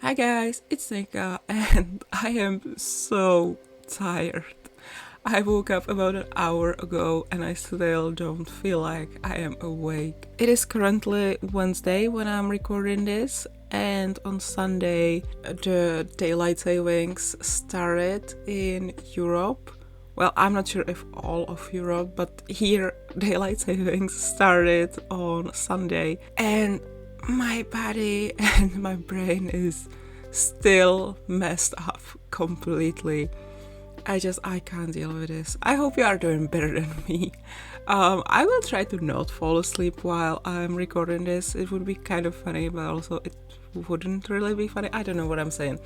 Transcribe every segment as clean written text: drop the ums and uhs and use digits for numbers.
Hi guys, it's Nika and I am so tired. I woke up about an hour ago and I still don't feel like I am awake. It is currently Wednesday when I'm recording this, and on Sunday the daylight savings started in Europe. Well, I'm not sure if all of Europe, but here daylight savings started on Sunday, and my body and my brain is still messed up completely. I can't deal with this. I hope you are doing better than me. I will try to not fall asleep while I'm recording this. It would be kind of funny, but also it wouldn't really be funny. I don't know what I'm saying.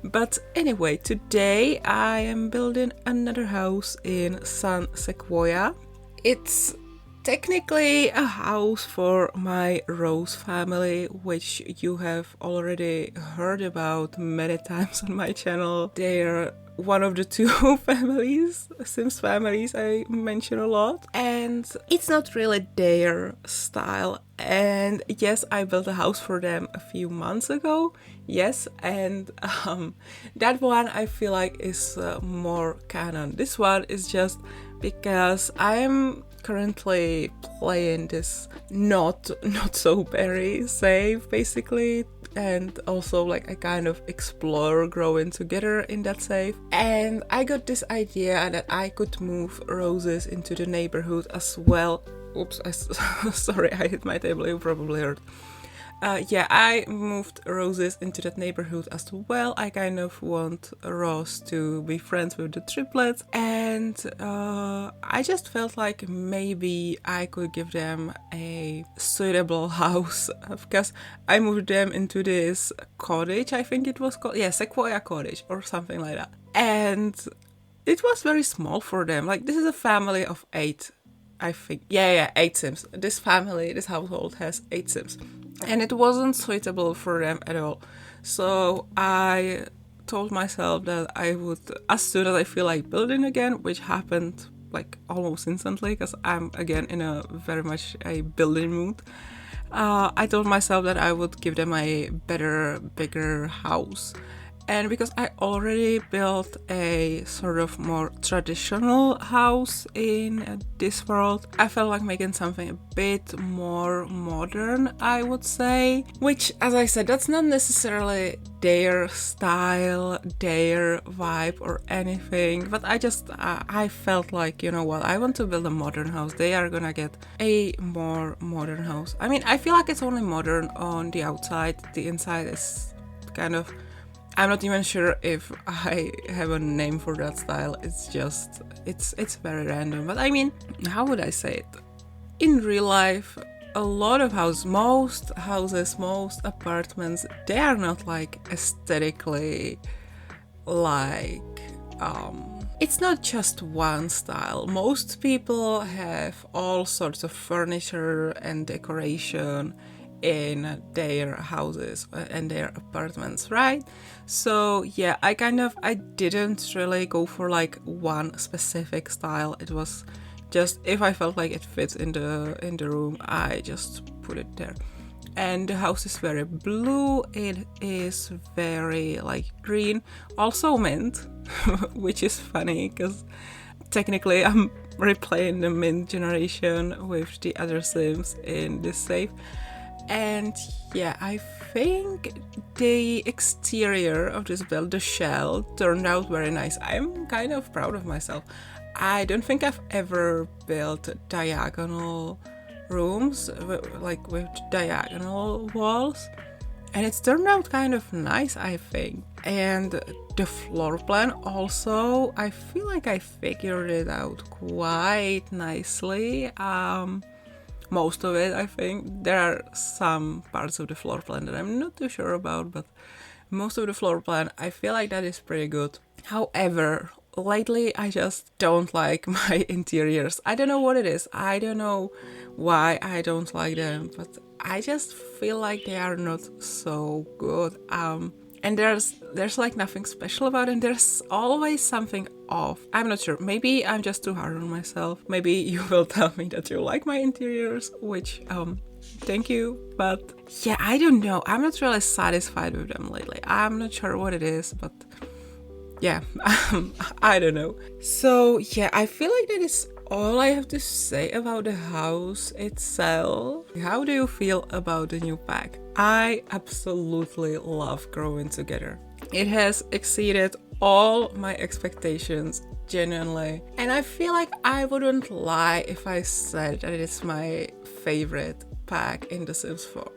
But anyway, today I am building another house in Sequoia. It's technically a house for my Rose family, which you have already heard about many times on my channel. They're one of the two Sims families I mention a lot, and it's not really their style. And yes, I built a house for them a few months ago. Yes, and that one I feel like is more canon. This one is just because I'm currently playing this not so very safe basically, and also like I kind of explore growing together in that safe, and I got this idea that I could move roses into the neighborhood as well. Oops, sorry, I hit my table, you probably heard. I moved roses into that neighborhood as well. I kind of want Rose to be friends with the triplets, and I just felt like maybe I could give them a suitable house because I moved them into this cottage, I think it was called, Sequoia cottage or something like that. And it was very small for them. Like, this is a family of 8, I think. 8 Sims. This household has 8 Sims. And it wasn't suitable for them at all. So I told myself that I would, as soon as I feel like building again, which happened like almost instantly because I'm again in a very much a building mood, I told myself that I would give them a better, bigger house. And because I already built a sort of more traditional house in this world, I felt like making something a bit more modern, I would say. Which, as I said, that's not necessarily their style, their vibe or anything. But I felt like, you know what, I want to build a modern house. They are gonna get a more modern house. I mean, I feel like it's only modern on the outside. The inside is kind of... I'm not even sure if I have a name for that style. It's just, it's very random. But I mean, how would I say it? In real life, a lot of most houses, most apartments, they are not like aesthetically like, it's not just one style. Most people have all sorts of furniture and decoration in their houses and their apartments, right? So yeah, I didn't really go for like one specific style. It was just, if I felt like it fits in the room, I just put it there. And the house is very blue, it is very like green, also mint, which is funny because technically I'm replaying the mint generation with the other Sims in this save. And yeah, I think the exterior of this build, the shell, turned out very nice. I'm kind of proud of myself. I don't think I've ever built diagonal rooms, like with diagonal walls. And it's turned out kind of nice, I think. And the floor plan also, I feel like I figured it out quite nicely. Most of it, I think. There are some parts of the floor plan that I'm not too sure about, but most of the floor plan, I feel like that is pretty good. However, lately I just don't like my interiors. I don't know what it is. I don't know why I don't like them, but I just feel like they are not so good. And there's like nothing special about it. There's always something off. I'm not sure. Maybe I'm just too hard on myself. Maybe you will tell me that you like my interiors, which thank you. But yeah, I don't know. I'm not really satisfied with them lately. I'm not sure what it is, but yeah, I don't know. So yeah, I feel like that is all I have to say about the house itself. How do you feel about the new pack? I absolutely love growing together. It has exceeded all my expectations, genuinely. And I feel like I wouldn't lie if I said that it's my favorite pack in The Sims 4.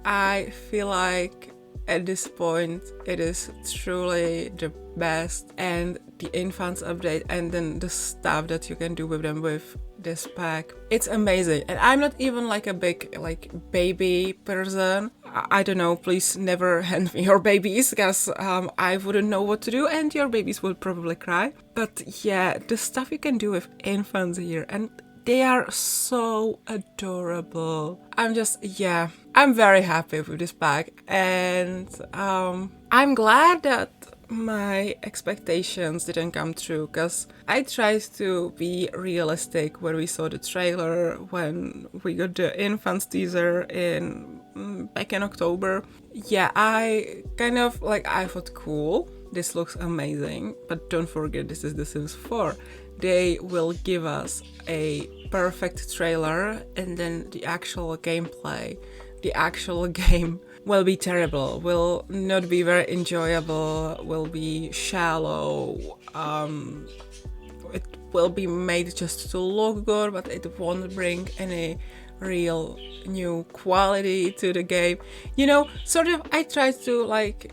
I feel like at this point it is truly the best, and the infants update and then the stuff that you can do with them with this pack, it's amazing. And I'm not even like a big like baby person. I don't know, please never hand me your babies, because I wouldn't know what to do and your babies would probably cry. But yeah, the stuff you can do with infants here, and they are so adorable. I'm very happy with this pack, and I'm glad that my expectations didn't come true, because I tried to be realistic when we saw the trailer, when we got the infants teaser back in October. Yeah, I kind of like, I thought, cool, this looks amazing, but don't forget, this is The Sims 4. They will give us a perfect trailer, and then the actual gameplay, the actual game will be terrible, will not be very enjoyable, will be shallow, it will be made just to look good, but it won't bring any real new quality to the game. You know, sort of, I tried to like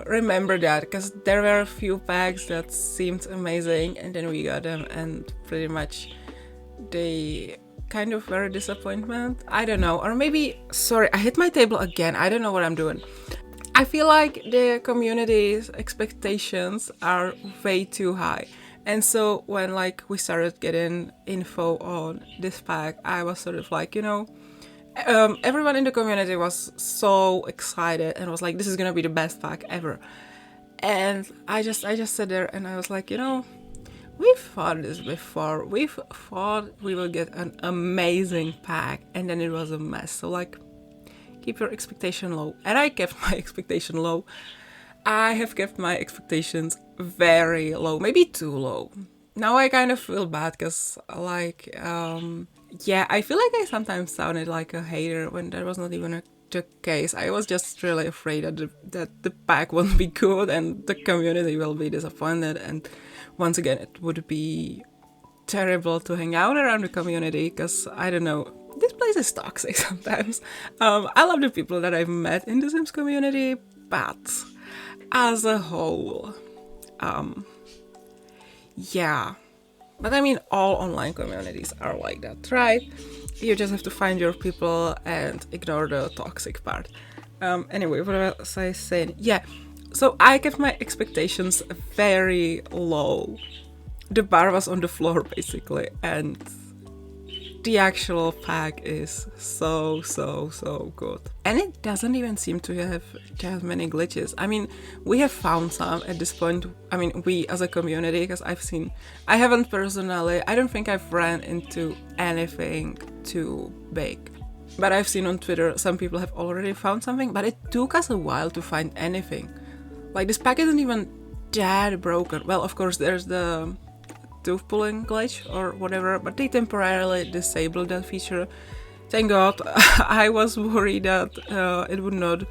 remember that, because there were a few packs that seemed amazing, and then we got them and pretty much they kind of were a disappointment. I don't know, or maybe, sorry, I hit my table again, I don't know what I'm doing. I feel like the community's expectations are way too high. And so when like we started getting info on this pack, I was sort of like, you know, everyone in the community was so excited and was like, this is gonna be the best pack ever. And I just sat there and I was like, you know, we've thought this before. We've thought we will get an amazing pack, and then it was a mess. So like, keep your expectation low. And I kept my expectation low. I have kept my expectations very low, maybe too low. Now I kind of feel bad, because like, yeah, I feel like I sometimes sounded like a hater when that was not even the case. I was just really afraid that the pack won't be good and the community will be disappointed, and once again it would be terrible to hang out around the community, because I don't know, this place is toxic sometimes. I love the people that I've met in the Sims community, but as a whole, yeah. But I mean, all online communities are like that, right? You just have to find your people and ignore the toxic part. Anyway, what was I saying? Yeah, so I kept my expectations very low. The bar was on the floor, basically, and the actual pack is so good. And it doesn't even seem to have that many glitches. I mean, we have found some at this point. I mean, we as a community, because I haven't personally, I don't think I've ran into anything too big. But I've seen on Twitter some people have already found something, but it took us a while to find anything. Like, this pack isn't even that broken. Well, of course, there's the tooth pulling glitch or whatever, but they temporarily disabled that feature. Thank God. I was worried that it would not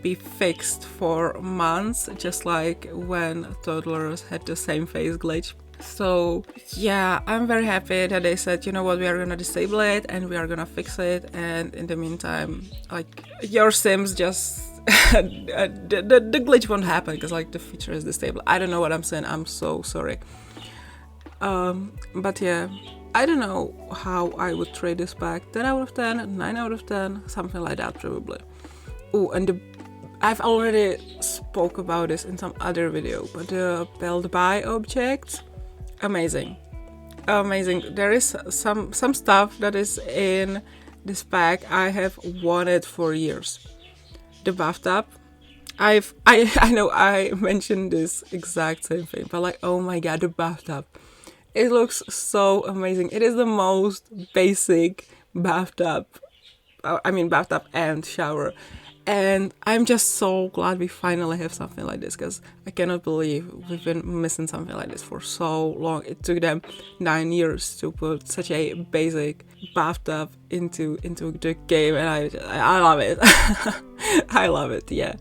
be fixed for months, just like when toddlers had the same face glitch. So yeah, I'm very happy that they said, you know what, we are gonna disable it and we are gonna fix it, and in the meantime, like, your Sims just the glitch won't happen because like the feature is disabled. I don't know what I'm saying, I'm so sorry. But yeah, I don't know how I would trade this pack. 10 out of 10, 9 out of 10, something like that probably. Oh, and I've already spoke about this in some other video, but the build by objects, amazing. There is some stuff that is in this pack I have wanted for years. The bathtub. I know I mentioned this exact same thing, but like, oh my god, the bathtub. It looks so amazing. It is the most basic bathtub bathtub and shower. And I'm just so glad we finally have something like this, because I cannot believe we've been missing something like this for so long. It took them 9 years to put such a basic bathtub into the game, and I love it. I love it, yeah.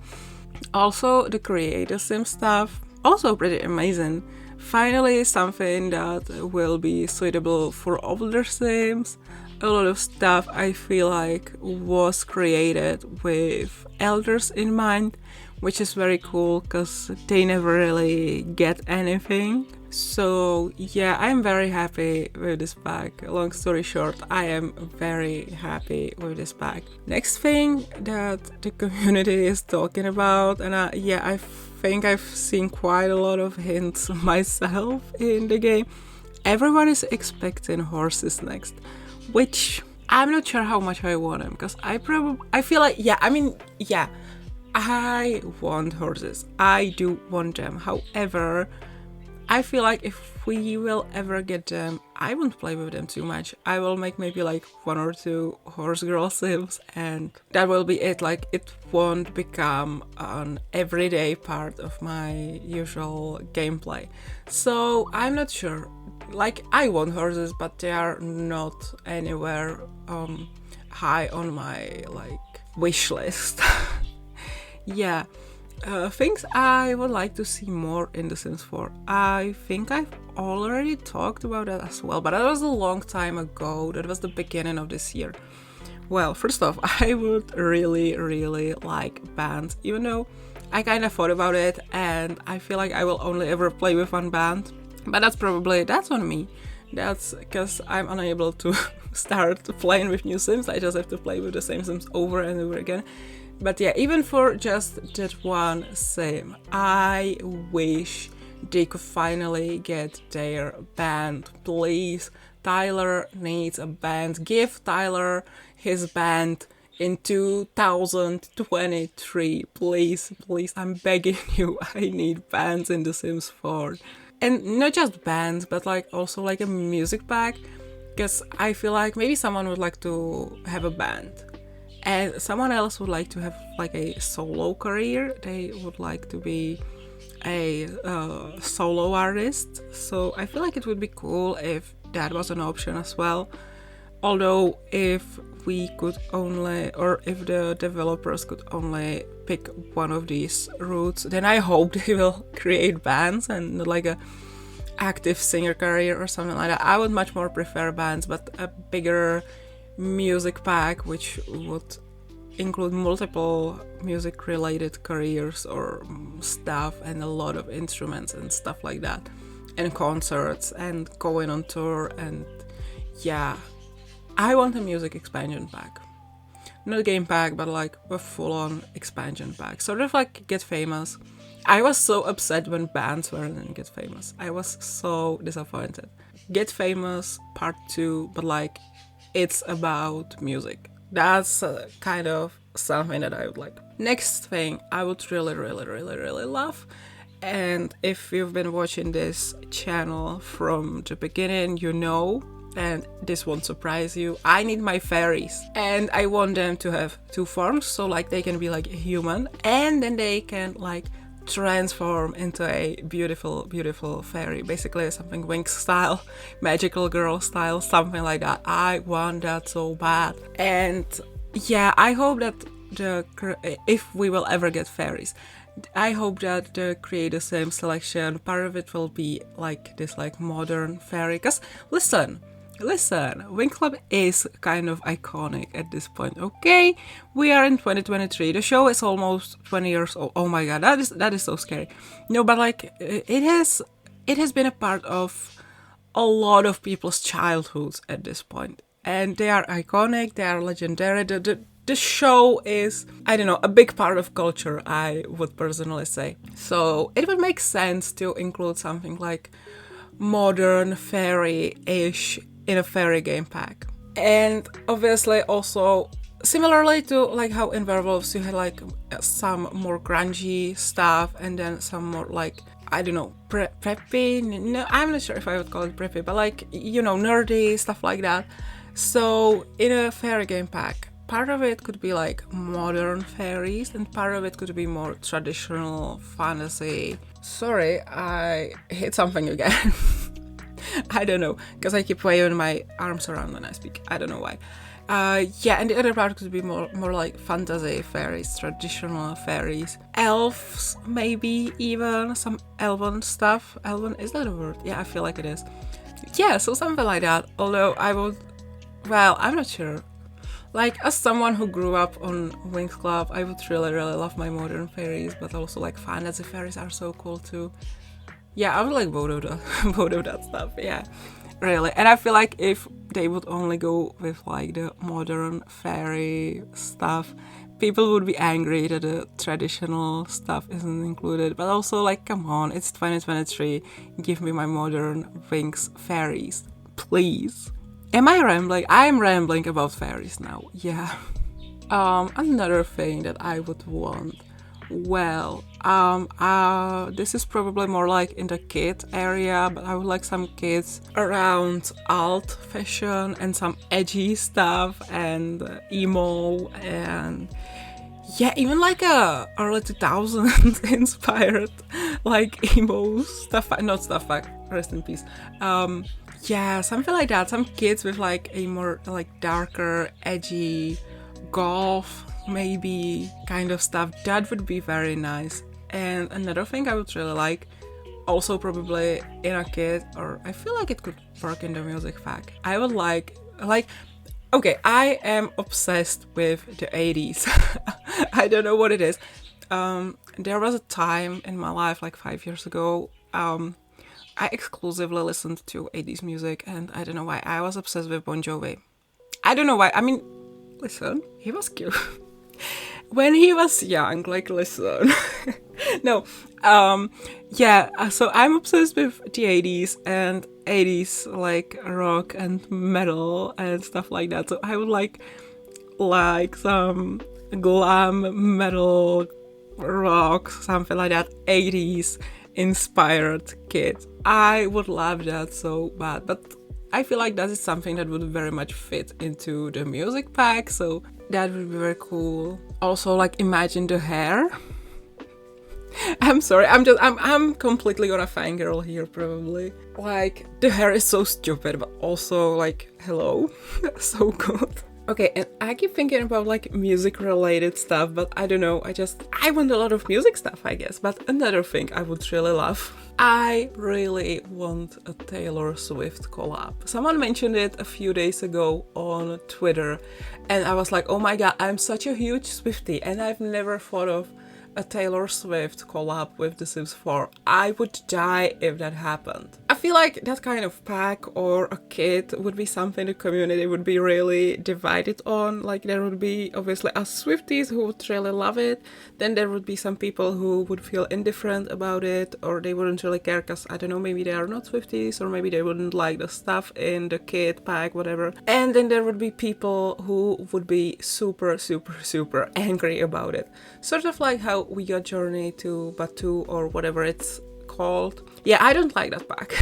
Also, the creator sim stuff, also pretty amazing. Finally, something that will be suitable for older sims. A lot of stuff I feel like was created with elders in mind, which is very cool because they never really get anything. So yeah, I'm very happy with this pack. Long story short, I am very happy with this pack. Next thing that the community is talking about, and I think I've seen quite a lot of hints myself in the game. Everyone is expecting horses next, which I'm not sure how much I want them, because I feel like, I want horses. I do want them. However, I feel like if we will ever get them, I won't play with them too much. I will make maybe like 1 or 2 horse girl sims, and that will be it. Like, it won't become an everyday part of my usual gameplay. So I'm not sure. Like, I want horses, but they are not anywhere high on my like wish list. Yeah. Things I would like to see more in The Sims 4. I think I've already talked about that as well, but that was a long time ago. That was the beginning of this year. Well, first off, I would really, really like bands, even though I kind of thought about it, and I feel like I will only ever play with one band. But that's on me. That's because I'm unable to start playing with new Sims. I just have to play with the same Sims over and over again. But yeah, even for just that one sim, I wish they could finally get their band. Please, Tyler needs a band. Give Tyler his band in 2023. Please, I'm begging you. I need bands in The Sims 4. And not just bands, but like also like a music pack. Because I feel like maybe someone would like to have a band, and someone else would like to have like a solo career. They would like to be a solo artist. So I feel like it would be cool if that was an option as well. Although if we could only, or if the developers could only pick one of these routes, then I hope they will create bands and like a active singer career or something like that. I would much more prefer bands, but a bigger music pack which would include multiple music related careers or stuff, and a lot of instruments and stuff like that, and concerts and going on tour. And yeah, I want a music expansion pack, not a game pack, but like a full-on expansion pack, sort of like Get Famous. I was so upset when bands weren't in Get Famous. I was so disappointed. Get Famous Part 2, but like it's about music. That's kind of something that I would like. Next thing I would really love, and if you've been watching this channel from the beginning, you know, and this won't surprise you, I need my fairies, and I want them to have 2 forms, so like they can be like a human, and then they can like transform into a beautiful fairy, basically something Winx style, magical girl style, something like that. I want that so bad. And yeah, I hope that if we will ever get fairies, I hope that the Create the Sim selection, part of it will be like this like modern fairy, because listen, Winx Club is kind of iconic at this point, okay? We are in 2023, the show is almost 20 years old. Oh my god, that is so scary. No, but like, it has been a part of a lot of people's childhoods at this point. And they are iconic, they are legendary. The show is, I don't know, a big part of culture, I would personally say. So it would make sense to include something like modern fairy-ish in a fairy game pack. And obviously also similarly to like how in Werewolves you had like some more grungy stuff, and then some more like, I don't know, preppy, no, I'm not sure if I would call it preppy, but like, you know, nerdy stuff like that. So in a fairy game pack, part of it could be like modern fairies and part of it could be more traditional fantasy. Sorry, I hit something again. I don't know, because I keep waving my arms around when I speak. I don't know why. Yeah, and the other part could be more like fantasy fairies, traditional fairies, elves, maybe even some elven stuff. Elven, is that a word? Yeah, I feel like it is. Yeah, so something like that. Although I'm not sure. Like, as someone who grew up on Wings Club, I would really love my modern fairies, but also like fantasy fairies are so cool too. Yeah, I would like both of that stuff, yeah, really. And I feel like if they would only go with like the modern fairy stuff, people would be angry that the traditional stuff isn't included. But also, like, come on, it's 2023, give me my modern Wings fairies, please. Am I rambling? I am rambling about fairies now, yeah. Another thing that I would want, well, this is probably more like in the kid area, but I would like some kids around alt fashion and some edgy stuff and emo and yeah, even like a early 2000s inspired like emo stuff, not stuff like rest in peace. Yeah, something like that. Some kids with like a more like darker, edgy, golf maybe kind of stuff. That would be very nice. And another thing I would really like, also probably in a kid, or I feel like it could work in the music fact. I would like, okay, I am obsessed with the 80s. I don't know what it is. There was a time in my life, like 5 years ago, I exclusively listened to 80s music, and I don't know why. I was obsessed with Bon Jovi. I don't know why. I mean, listen, he was cute. When he was young, like, listen. No, yeah, so I'm obsessed with the 80s and 80s, like, rock and metal and stuff like that. So I would like some glam metal rock, something like that, 80s inspired kid. I would love that so bad, but I feel like that is something that would very much fit into the music pack, so that would be very cool. Also, like, imagine the hair. I'm sorry, I'm completely gonna fangirl here probably. Like, the hair is so stupid, but also like, hello, so good. Okay, and I keep thinking about like music related stuff, but I don't know, I want a lot of music stuff, I guess. But another thing I would really love, I really want a Taylor Swift collab. Someone mentioned it a few days ago on Twitter, and I was like, oh my god, I'm such a huge Swiftie, and I've never thought of a Taylor Swift collab with The Sims 4. I would die if that happened. I feel like that kind of pack or a kit would be something the community would be really divided on. Like, there would be obviously us Swifties who would really love it, then there would be some people who would feel indifferent about it, or they wouldn't really care because, I don't know, maybe they are not Swifties, or maybe they wouldn't like the stuff in the kit pack, whatever. And then there would be people who would be super angry about it. Sort of like how we got Journey to Batu or whatever it's called. Yeah, I don't like that pack.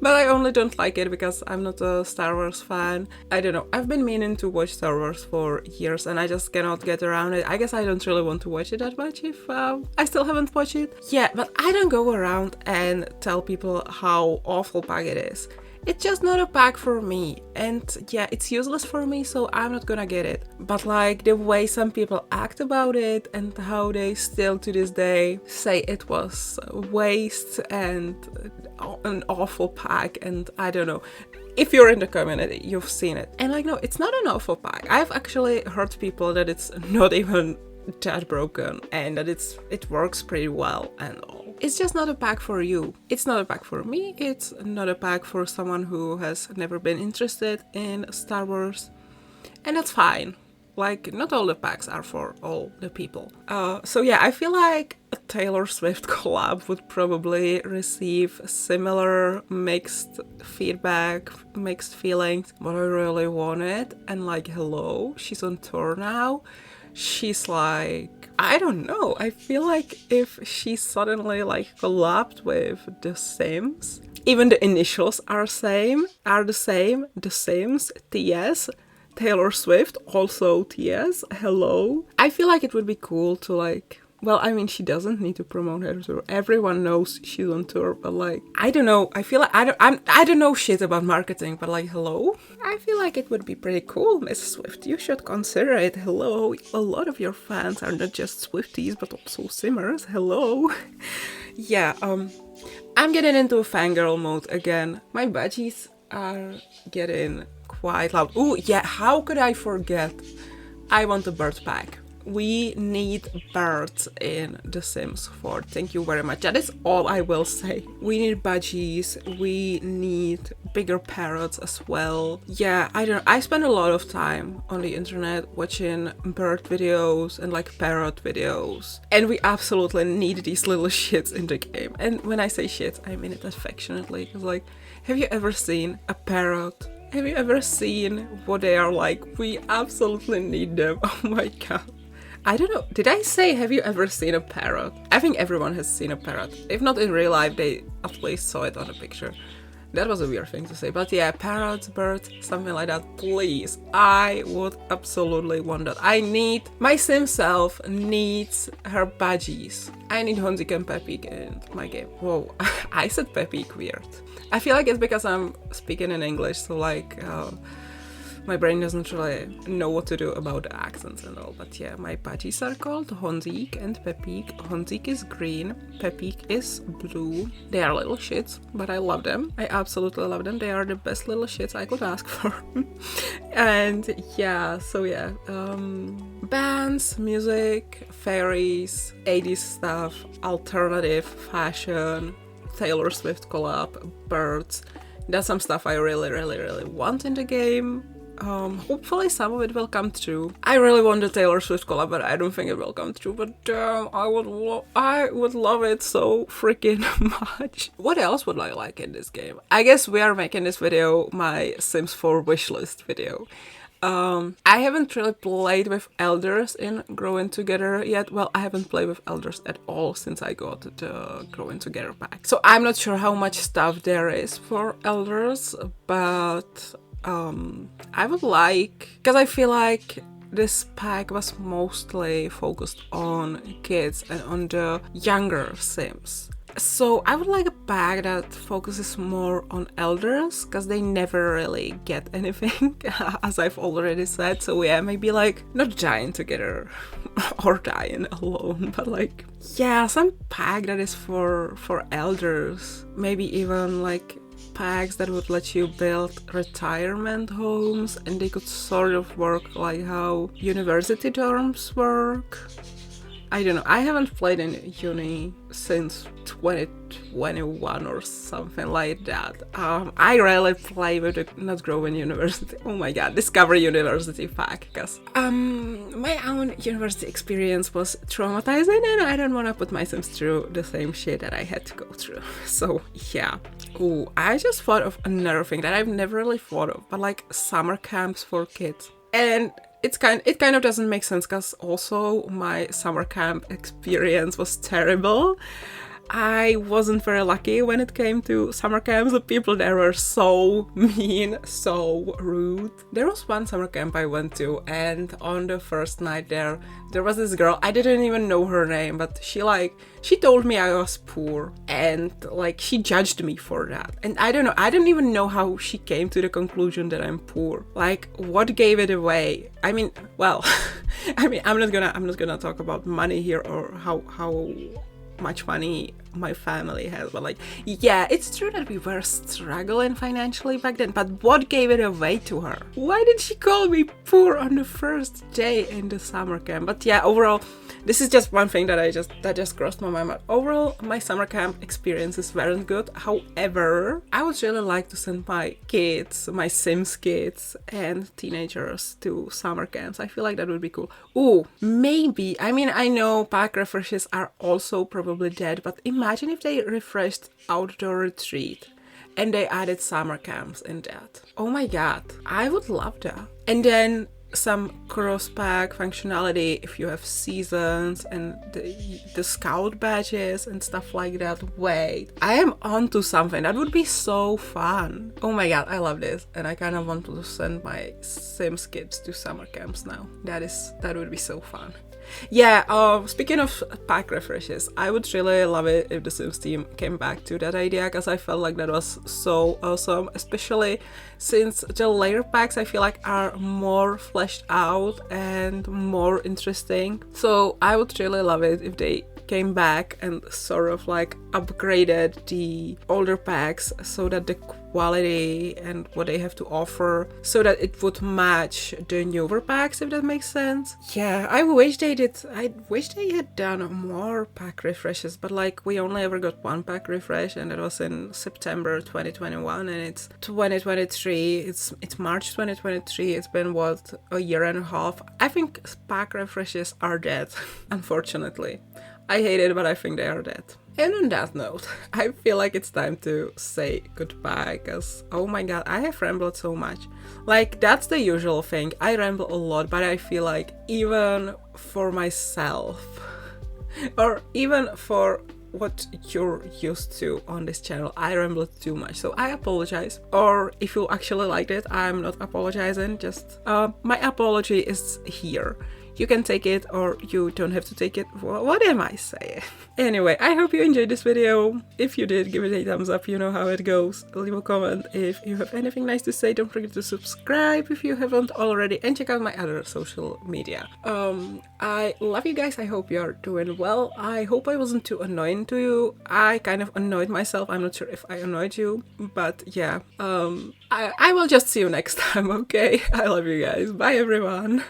But I only don't like it because I'm not a Star Wars fan. I don't know, I've been meaning to watch Star Wars for years and I just cannot get around it. I guess I don't really want to watch it that much if I still haven't watched it. Yeah, but I don't go around and tell people how awful pack it is. It's just not a pack for me, and yeah, it's useless for me, so I'm not gonna get it. But like, the way some people act about it and how they still to this day say it was a waste and an awful pack, and I don't know. If you're in the community, you've seen it. And like, no, it's not an awful pack. I've actually heard people that it's not even that broken and that it works pretty well and all. It's just not a pack for you. It's not a pack for me. It's not a pack for someone who has never been interested in Star Wars. And that's fine. Like, not all the packs are for all the people. So yeah, I feel like a Taylor Swift collab would probably receive similar mixed feedback, mixed feelings, but I really want it. And like, hello, she's on tour now. She's like, I don't know, I feel like if she suddenly like collabed with The Sims, even the initials are the same, The Sims, TS, Taylor Swift, also TS, hello. I feel like it would be cool to like, well, I mean, she doesn't need to promote her tour. Everyone knows she's on tour, but like, I don't know. I feel like I don't know shit about marketing, but like, hello. I feel like it would be pretty cool, Miss Swift. You should consider it. Hello. A lot of your fans are not just Swifties, but also Simmers. Hello. Yeah. I'm getting into a fangirl mode again. My budgies are getting quite loud. Ooh, yeah. How could I forget? I want a bird pack. We need birds in The Sims 4. Thank you very much. That is all I will say. We need budgies. We need bigger parrots as well. Yeah, I don't know. I spend a lot of time on the internet watching bird videos and like parrot videos. And we absolutely need these little shits in the game. And when I say shit, I mean it affectionately. Because like, have you ever seen a parrot? Have you ever seen what they are like? We absolutely need them. Oh my god. I don't know, did I say have you ever seen a parrot? I think everyone has seen a parrot. If not in real life, they at least saw it on a picture. That was a weird thing to say, but yeah, parrots, birds, something like that, please. I would absolutely want that. My sim self needs her budgies. I need Honzik and Pepik in my game. Whoa, I said Pepik, weird. I feel like it's because I'm speaking in English, so like, my brain doesn't really know what to do about the accents and all, but yeah, my budgies are called Honzik and Pepik. Honzik is green, Pepik is blue. They are little shits, but I love them. I absolutely love them. They are the best little shits I could ask for. And yeah, so yeah, bands, music, fairies, 80s stuff, alternative fashion, Taylor Swift collab, birds. That's some stuff I really want in the game. Hopefully some of it will come true. I really want the Taylor Swift collab, but I don't think it will come true. But damn, I would love it so freaking much. What else would I like in this game? I guess we are making this video my Sims 4 wishlist video. I haven't really played with elders in Growing Together yet. Well, I haven't played with elders at all since I got the Growing Together pack. So I'm not sure how much stuff there is for elders, but I would like, because I feel like this pack was mostly focused on kids and on the younger Sims. So I would like a pack that focuses more on elders, because they never really get anything, as I've already said. So yeah, maybe like not dying together or dying alone, but like, yeah, some pack that is for elders. Maybe even like packs that would let you build retirement homes, and they could sort of work like how university dorms work. I don't know, I haven't played in uni since 2021 or something like that. I rarely play with the Not Growing University. Oh my god, Discover University pack, because my own university experience was traumatizing, and I don't want to put my Sims through the same shit that I had to go through. So yeah. Ooh, I just thought of another thing that I've never really thought of, but like summer camps for kids. And it kind of doesn't make sense, because also my summer camp experience was terrible. I wasn't very lucky when it came to summer camps. The people there were so mean, so rude. There was one summer camp I went to, and on the first night there was this girl. I didn't even know her name, but she told me I was poor, and like she judged me for that. And I don't know, I don't even know how she came to the conclusion that I'm poor. Like, what gave it away? I mean, well, I mean, I'm not gonna talk about money here or how much money my family has, but like, yeah, it's true that we were struggling financially back then, but what gave it away to her? Why did she call me poor on the first day in the summer camp? But yeah, overall, this is just one thing that just crossed my mind. But overall, my summer camp experiences weren't good. However, I would really like to send my kids, my Sims kids and teenagers to summer camps. I feel like that would be cool. Ooh, maybe, I mean, I know pack refreshes are also probably dead, but imagine if they refreshed Outdoor Retreat and they added summer camps in that. Oh my god, I would love that. And then some cross-pack functionality if you have seasons and the scout badges and stuff like that. Wait, I am onto something. That would be so fun. Oh my god, I love this, and I kind of want to send my Sims kids to summer camps now. That would be so fun. Yeah, speaking of pack refreshes, I would really love it if the Sims team came back to that idea, because I felt like that was so awesome, especially since the later packs I feel like are more fleshed out and more interesting. So I would really love it if they came back and sort of like upgraded the older packs so that the quality and what they have to offer, so that it would match the newer packs, if that makes sense. Yeah, I wish they had done more pack refreshes, but like we only ever got one pack refresh, and that was in September 2021, and it's 2023, it's March 2023. It's been what, a year and a half. I think pack refreshes are dead, unfortunately. I hate it, but I think they are dead. And on that note, I feel like it's time to say goodbye, because oh my god, I have rambled so much. Like, that's the usual thing. I ramble a lot, but I feel like even for myself, or even for what you're used to on this channel, I rambled too much, so I apologize. Or if you actually liked it, I'm not apologizing, just my apology is here. You can take it or you don't have to take it. What am I saying? Anyway, I hope you enjoyed this video. If you did, give it a thumbs up, you know how it goes. Leave a comment if you have anything nice to say. Don't forget to subscribe if you haven't already, and check out my other social media. I love you guys. I hope you're doing well. I hope I wasn't too annoying to you. I kind of annoyed myself. I'm not sure if I annoyed you, but yeah. I will just see you next time, okay? I love you guys. Bye everyone.